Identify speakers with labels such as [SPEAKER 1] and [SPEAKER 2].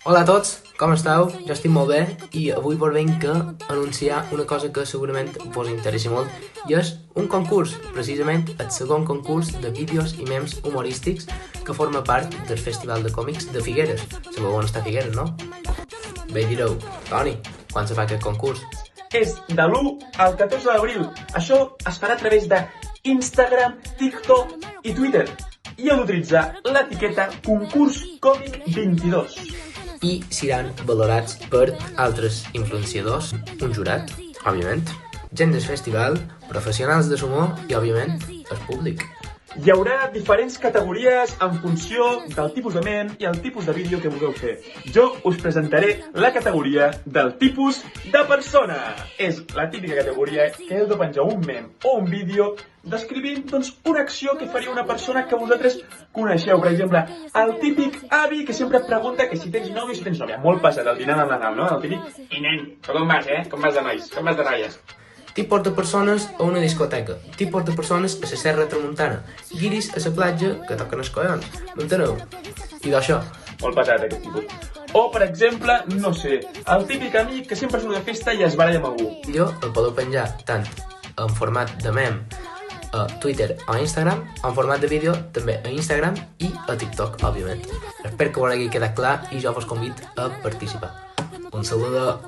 [SPEAKER 1] Hola a tots, com esteu? Jo estic molt bé i avui vinc a anunciar una cosa que segurament vos interessi molt i és un concurs, precisament el segon concurs de vídeos i memes humorístics que forma part del Festival de Còmics de Figueres. Sabeu on està Figueres, no? Bé direu, Toni, quan se fa aquest concurs?
[SPEAKER 2] És de l'1 al 14 d'abril. Això es farà a través de Instagram, TikTok i Twitter. I heu d'utilitzar l'etiqueta Concurs Còmic 22.
[SPEAKER 1] I seran valorats per altres influenciadors, un jurat, òbviament, gent del festival, professionals de l'humor i, òbviament, el públic.
[SPEAKER 2] Hi haurà diferents categories en funció del tipus de mem i el tipus de vídeo que vulgueu fer. Jo us presentaré la categoria del tipus de persona. És la típica categoria que heu de penjar un mem o un vídeo descrivint una acció que faria una persona que vosaltres coneixeu. Per exemple, el típic avi que sempre et pregunta que si tens nòvio o si tens nòvia. Molt passat, el dinar de Nadal, no? El típic, i nen, com vas, Com vas de nois? Com vas de noies?
[SPEAKER 1] Tipus de persones a una discoteca, tipus de persones a la Serra Tramuntana, guiris a la platja que toquen els collons, m'enteneu? I d'això.
[SPEAKER 2] Molt passat, aquest tipus. O, per exemple, no sé, el típic amic que sempre surt de festa i es baralla amb algú.
[SPEAKER 1] Jo el podeu penjar tant en format de mem a Twitter o a Instagram, en format de vídeo també a Instagram i a TikTok, òbviament. Espero que us hagi quedat clar i jo vos convido a participar. Un saludo!